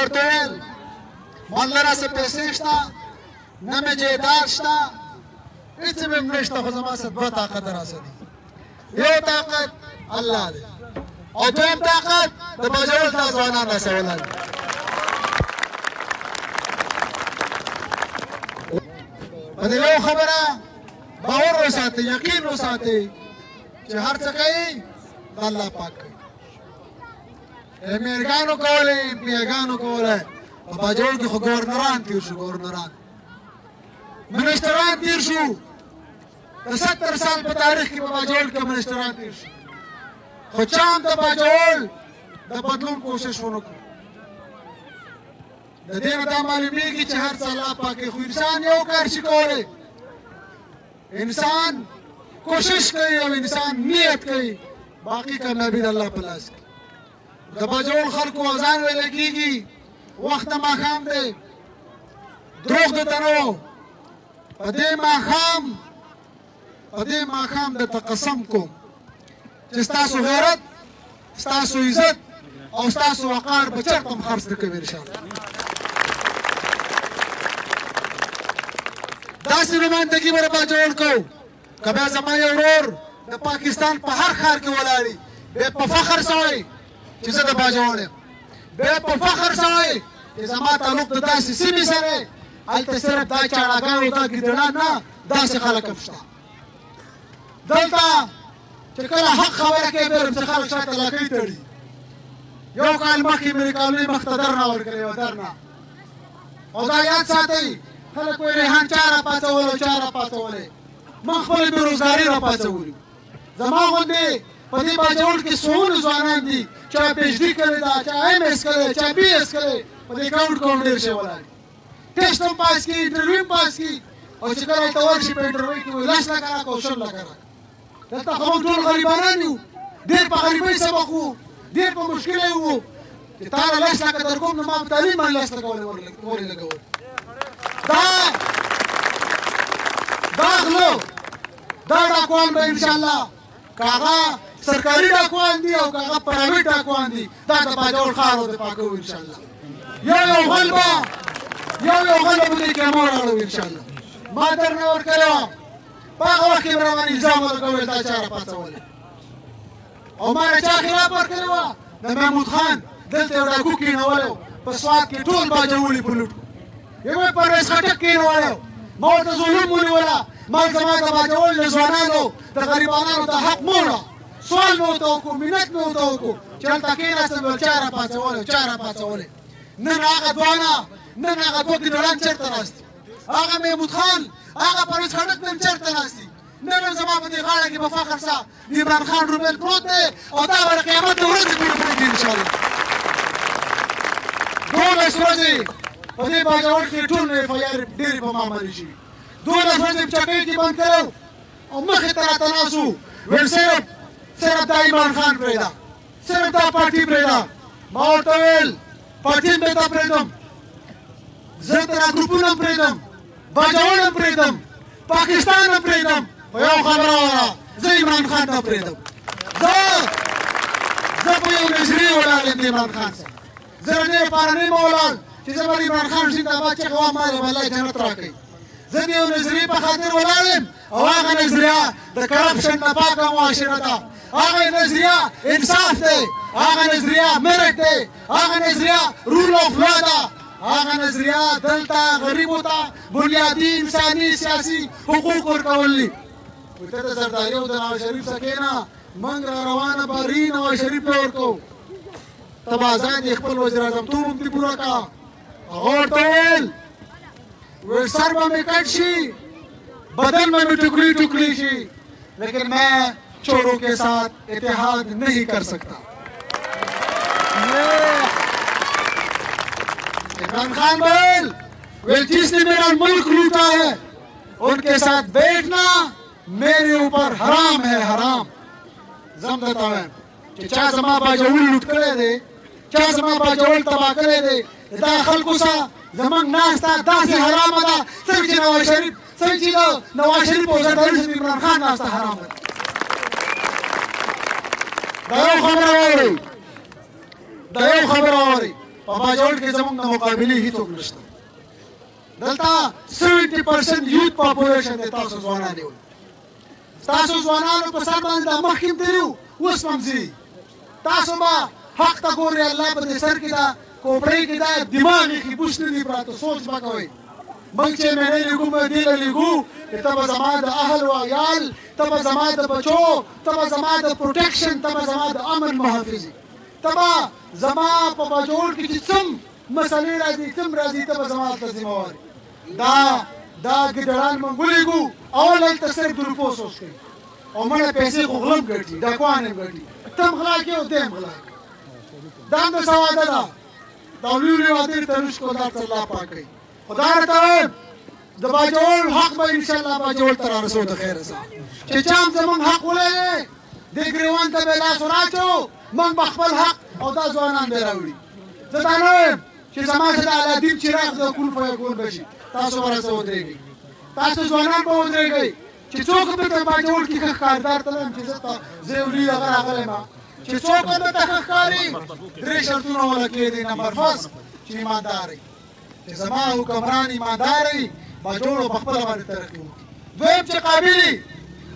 ورته ویل من لره څه پیسې شته نه مې جایداد شته هېڅ مې هم نشته خو زما څه دوه طاقت راسه دي یو طاقت الله دی او دویم طاقت د باجوړ دا ځوانان رسولی دي په دې یو خبره باور وساتئ یقین وساتئ چې هر څه کوي د الله پاک کوي امیرګانو کولی پیګانو کولی په باجوړ کې خو ګورنران تېر شو ګورنران منشتران تېر شو د 70 سال په تاریخ کې په باجوړ کې منشتران تېر شو خو چا هم د باجوړ د بدلون کوشش ونه کړو د دې نه دا معلومیږي چې هر څه الله پاک کوي خو انسان یو کار شي کولی انسان کوشش کوي او انسان نیت کوي باقي کامیابي د الله په لاس کې د باجوړ خلکو اذان ویلی کېږي وخت د ماښام دی دروغ درته نه و په دې ماښام درته قسم کوم چې ستاسو غیرت ستاسو عزت او ستاسو وقار به چېرته هم خرڅ نه کوي انشاءالله داسې نمایندګي به د باجوړ کوو که بیا زما یو ورور د پاکستان په هر ښار کې ولاړي بیا په فخر سوی چې زه د باجوړ یم بیا په فخر سوی چې زما تعلق د داسې سیمې سره هلته صرف دا چاړهګان دا ګیدړان نه داسې خلک هم شته دلته چې کله حق خبره کوي بیا چې خلک شاته لاکۍ تړي یو کال مخکې مې د کالوني مخ ته در نه ورکړی و در نه او دا یاد ساتئ خلک وایي ریحان چا راپاڅولی او چا راپاڅولی ما خپله بېروزګاري راپاڅولي زما غوندې په دې باجوړ کې څومره ځوانان دي چا پی ایچ ډي کړې ده چا ایم ایس کړی چا بي ایس کړی په دې ګراوډ ډېر شی ولاړ ټیسټ هم پاس کړي انټرویو هم پاس کړي او چې کله هلته ورشي په انټرویو کې وایي 10 لکه راکړه او 100 لکه راکړه دلته خو موږ ټول غریبانان یو ډېر په غریبۍ سبق وو ډېر په مشکله وو چې تا له 10 لکه در کوم نو ما په تعلیم باندې 10 لکه ورې لګول دا غلو دا ډاکوان به انشاءالله که هغه سرکاري ډاکوان دي او که هغه پرایویټ ډاکوان دي دا د باجوړ ښار دفاع کوو انشاءالله یو غل به په دې کې مور اړوو انشاءالله ما درنه ورکړې وه په هغه وخت کې به راباندې الزام ولګوی تا چا راپاڅولی او ما د چا خلاف ورکړې وه د محمود خان دلته یو ډاکو کېنولی په سوات کې ټول باجوړي په لوټ یو پرویز خټک کېنولی ما ورته ظلم ونیوله ما زما د باجوړ له ځوانانو د غریبانو د حق موړه سوال مې ورته وکړو منت مې ورته وکړو چې هلته کېناستم یو چا راپاڅولی چا راپاڅولی نن هغه دوه ګیدړان چېرته ناست دي هغه محمود خان هغه پرویز خټک نن چېرته ناست دي نن هم زما په دې غاړه کې په فخر سره د عمران خان روبیل پروت دی او دا به د قیامت د ورځې پورې پرېږدي انشاءالله 12 ورځې په دې باجوړ کې ټول اف آی آر ډېرې په ما باندې شوي 12 ورځې په چکۍ کې بند کړی او مخې ته راته ناست وو ویل صرف دا عمران خان پرېږده صرف دا پارټي پرېږده ما ورته ویل پارټي هم بېرته پرېږدم زه ته دا ګروپونه هم پرېږدم باجوړ هم پرېږدم پاکستان هم پرېږدم په یو خبره وره زه عمران خان ته پرېږدم زه په یو نظریې ولاړ یم د عمران خان سره زه د دې لپاره نه یم ولاړ چې زه به د عمران خان زنده‌باد چغې وایم ما له به الله جنت راکوي زه د یو نظریې په خاطر ولاړ یم او هغه نظریه د کرپشن نه پاکه معاشره ده هغه نظریه انصاف دی هغه نظریه میرټ دی هغه نظریه رول آف لا ده هغه نظریه دلته غریبو ته بنیادي انساني سیاسي حقوق ورکول دي وایي ته د زرداري او د نواز شریف څخه کښېنه موږ را روانه باري نواز شریف ته ورکوو ته به ازاد یې خپل وزیر اعظم توب هم دې پوره کړه هغه ورته ویل سر به مې کټ شي بدن में टुकड़ी टुकड़ी शी लेकिन मैं चोरों के साथ इत्तेहाद नहीं कर सकता। इमरान खान बोल जिसने मेरा मुल्क लूटा है उनके साथ बैठना मेरे ऊपर हराम है हराम। जम देता है कि चा जमा बाजौल लूट करे दे चा जमा बाजौल तबाह करे दे दाखिल कुसा जमन नास्ता दासी हराम अदा सही नवाज शरीफ सही चीज नवाज शरीफ हो जाता है इमरान खान नास्ता हराम है। दयो खबर आ रही په باجوړ کې زموږ د مقابلې هیڅوک نشته. دلته 70% یوت پاپولیشن دی. تاسو ځوانان یو، تاسو ځوانانو په سر باندې د مخکې تېرو اوس هم ځي. تاسو به حق ته ګورئ. الله په دې سر کې دا کوپړۍ کې دا دماغ یې بوش نه دي پراته. سوچ به کوئ موږ چې مېړه لګو موږ دې له لګو چې ته به زما د اهل و عیال، ته به زما د بچو، ته به زما د پروټیکشن، ته به زما د امن محافظي، ته به زما په باجوړ کې چې څوم مسلې راځي څوم راځي ته به زما ته ذمهوار. دا ګیدړان موږ ولېږو اول هلته صرف د روپو سوچ کوي او مړه پیسې خو غلم ګټي، ډاکوان یې ګټي. ته هم غلا کوې او دی هم غلا کوي. دا هم د سواده ده. دا لوی لوی وعدې ته رشکو دا څه الله پاک کوي. خدا راته وایم د باجوړ حق به انشاءالله باجوړ ته رارسو د خیره سره. چې چا هم زموږ حق ولري دې ګریوان ته به لاس وراچو، موږ به خپل حق او دا ځوانان به راوړي. زه دا نه وایم چې زما چې د الادین چراغ د کون فیکون بشي. تاسو به راسه ودرېږئ، تاسو ځوانان به ودرېږئ چې څوک به ته باجوړ کې ښه ښکاردار ته لایم چې زه ولي هغه راغلی ما چې څوک به ته ښه ښکاري. 3 شرطونه وله کېدي. نمبر فرست چې ایماندارئ، چې زما حکمران ایماندارئ، باجوړ په خپله باندې ترقي وکړي. دویم چې قابلي،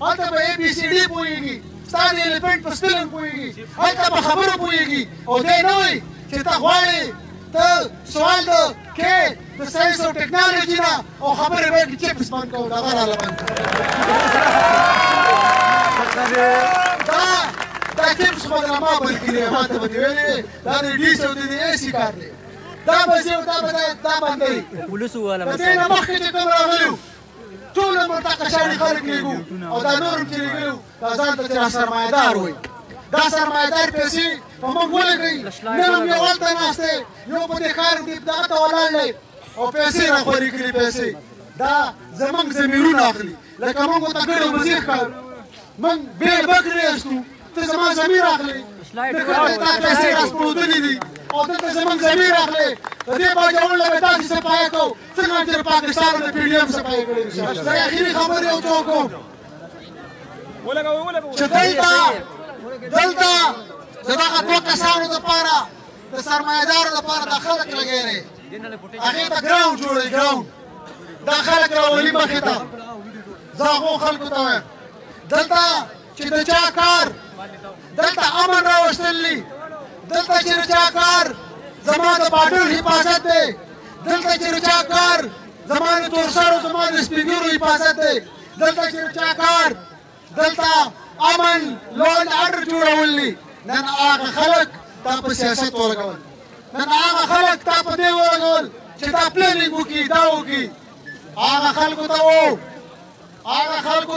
هلته به ABCD پوهېږي، ستا د ایلیفنټ په سپلنګ پوهېږي، هلته په خبرو پوهېږي او دی نه وایي چې ته غواړې ته سوال د کې د ساینس او ټکنالوژي نه او خبرې به کې چپس بند کوو هغه راله بند دا چپس به درنه ما بند کړي. ما ته به دې ویلې دا د ډیس او د AC کار دی. دا به ځي او دا بندوي. د دې نه مخکې چې کوم راغلي ټول مرتقه شوي خلک لېږو او دا نور هم چې لېږلي دا ځان ته چې سرمایهدار وایي. دا سرمایهدار پیسې په موږ ولګوي. نن هم یو هلته ناست دی، یو په دې ښار دغه ته ولاړ دی او پیسې راخورې کړي. پیسې دا زموږ ضمیرونه اخلي. لکه موږ ورته ګډ او مزې ښکارو، موږ بېل بکرې استو، ته زما ضمیر اخلي. تا پیسې راسپړودلې دي او دلته زموږ ضمیر اخلي. د دې باجوړ له به داسې صفایه کوو څنګه چې د پاکستان د PDM صفایه کړې. د اخري خبرې یو څه وکړو چې دلته د دغه 2 کسانو دپاره د سرمایهدارو دپاره دا خلک لګی دی، هغې ته ګراوند جوړوي. ګراوند دا خلک راولي مخې ته. زه هغو خلکو ته وایم دلته چې د چا کار دلته امن راوستل دي، دلته چې د چا کار زما د باډر حفاظت دی، دلته چې د چا کار زما د تورسرو زما د سپین ږیرو حفاظت دی، دلته چې د چا کار دلته امن لو اینډ آرډر جوړول دي. نن هغه خلک تا په سیاست ولګول، نن هغه خلک تا په دې ولګول چې دا پلانینګ وکړي، دا وکړي. هغه خلکو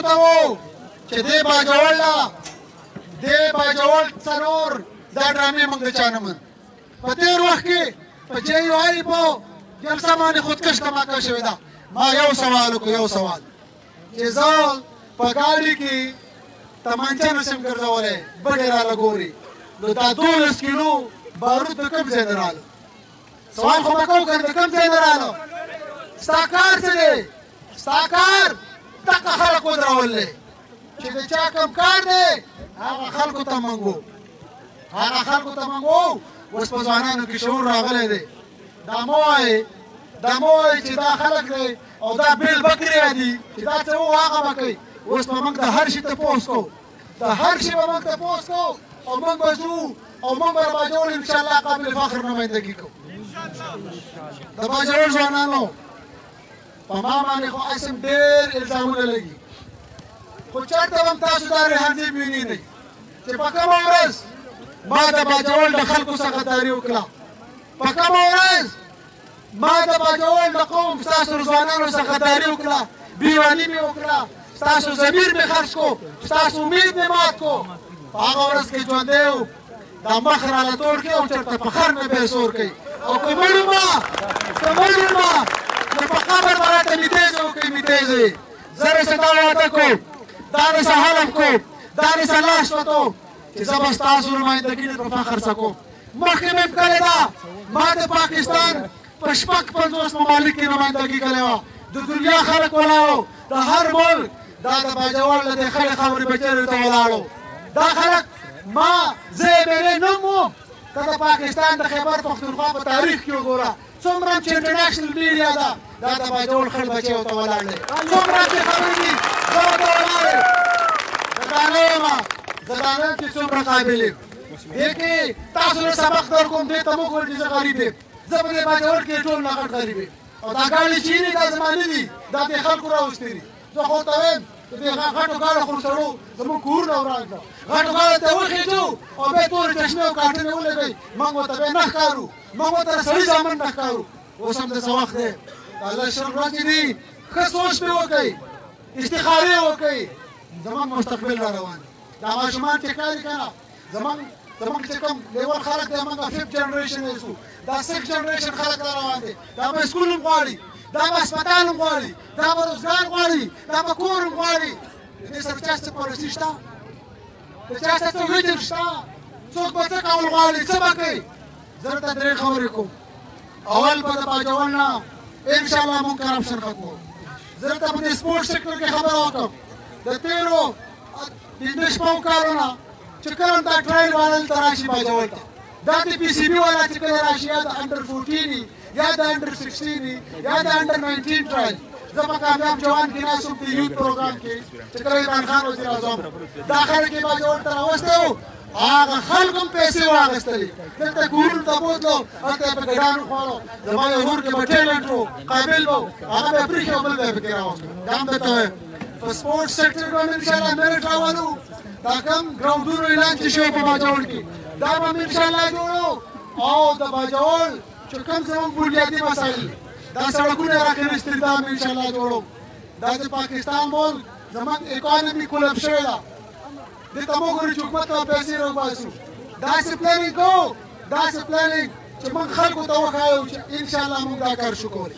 ته وو چې دې باجوړ څلور دا ډرامې موږ د چا نه من. په تېر وخت کې په JUI په جلسه باندې خودکش دماکه شوې ده. ما یو سوال وکړو، یو سوال چې زه په ګاډي کې تمانچه نشم ګرځولی، بډې راله ګوري، نو دا 12 کیلو بارود د کوم ځای نه راله؟ سوال خو به کوو که د کوم ځای نه راله؟ ستا کار څه دی؟ ستا کار دغه خلک ودرول دی چې د چا کوم کار دی هغه خلکو ته منګو، هغه خلکو ته منګو. اوس په ځوانانو کې شعور راغلی دی. دا مه وایې چې دا خلک دی او دا بیل بکرې دي چې دا څه وو هغه به کوي. اوس به موږ د هر شي تپوس کوو، د هر شي به موږ تپوس کوو او موږ به ځو او موږ به د باجوړ انشاءالله قابل فخر نمایندګي کوو. د باجوړ ځوانانو په ما باندې خو اسم ډېر الزامونه لګي، خو چېرته به هم تاسو دا ریحانځي وینئ نه چې په کومه ورځ ما د باجوړ د خلکو څخه غداري وکړه، په کومه ورځ ما د باجوړ د قوم ستاسو ځوانانو څخه غداري وکړه، بېواني مې وکړه، ستاسو ضمیر مې خرڅ کو، ستاسو امید مې مات کو. په هغه ورځ کې ژوندی و دا مخ راله تور کړي او چېرته په خر مې به سور کوي. او که مړ ومه نو په قبر به راته میتیزې وکړي، میتیزې. زه درسه دا وعده کوم، دا درسه حلف کوم، دا درسه لاس وتوم چې زه به ستاسو نمایندګي په فخر څه کوم. مخکې مې کړې ده، ما د پاکستان په 56 ممالک کې نمایندګي کړې وه، د دنیا خلک ولاړو، د هر ملک دا د باجوړ له دې خړې خاورې بچرې ته ولاړو. دا خلک ما زه یې مېلې نوم وم ته د پاکستان د خیبر پښتونخوا په تاریخ کې وګوره څومره چې انټرنیشنل میډیا ده دا د باجوړ خړ بچی ورته ولاړ دی څومره چې خبرې دي زه ورته ولاړ یم زه دا نه یم زه دا نه یم چې څومره قابل یم دې کې تاسو له سبق در کوم دې ته مه ګورئ چې زه غریب یم زه په دې باجوړ کې ټول نه غټ غریب یم او دا ګاډي چیرې دا زما نه دي دا دې خلکو راوستي دي زه خو ورته وایم چې دې غټو ګاډو خورسړو زموږ کورونه وران کړه غټو ګاډو ته وخېږو او بیا تورې چشمې او کاټنې ولګوئ موږ ورته بیا نه ښکارو موږ ورته سړي زامن نه ښکارو اوس هم داسې وخت دی د الله شل ورځې دي ښه سوچ پرې وکړئ استخارې وکړئ زموږ مستقبل را روان دی دا ماشومان چې کار که نه زموږ چې کوم لیول خلک دی موږ 5th جنریشن یې دا 6th جنریشن خلک را روان دی دا به سکول هم غواړي دا به هسپتال هم غواړي دا به روزګار غواړي دا به کور هم غواړي د دې سره چا څه پالیسي شته د چا څه ویژن شته څوک به څه کول غواړي څه به کوي زه درته درې خبرې کوم اول به د باجوړ نه انشاءالله موږ کرپشن ختموو زه درته په دې سپورټ سیکټر کې خبره وکړم د تېرو 15 کالو نه چې کله دا ټرایل والا دلته راشي باجوړ ته دا د پي سي بي والا چې کله راشي یا د انډر 14 یا د انډر 16 یا د انډر 19 ټرایل زه په کامیاب جوان کې ناست وم د یوت پروګرام کې چې کله عمران خان وزیر اعظم دا خلک یې باجوړ ته راوستی و هغه خلکو هم پیسې واخیستلې دلته کورونو ته بوتلو هلته یې په ګډانو خوړو زما یو ورور کې به ټیلنټ و قابل به و هغه به یې پرېښي او بل به یې پکې راوستو دا هم درته وایم په سپورټس سیکټر کې هم انشاءالله میرټ راولو دا کوم ګراونډونو اعلان چې شوی په باجوړ کې دا به هم انشاءالله جوړو او د باجوړ چې کوم زموږ بنیادي مسایل دا سړکونه راکېنستل دا هم انشاءالله جوړو دا د پاکستان ملک زموږ اکانمي کولپ شوې ده دې ته مه ګورئ چې حکومت ته پیسې راوباسو داسې پلانینګ کوو داسې پلانینګ چې موږ خلکو ته وښایو چې انشاءالله موږ دا کار شو کولی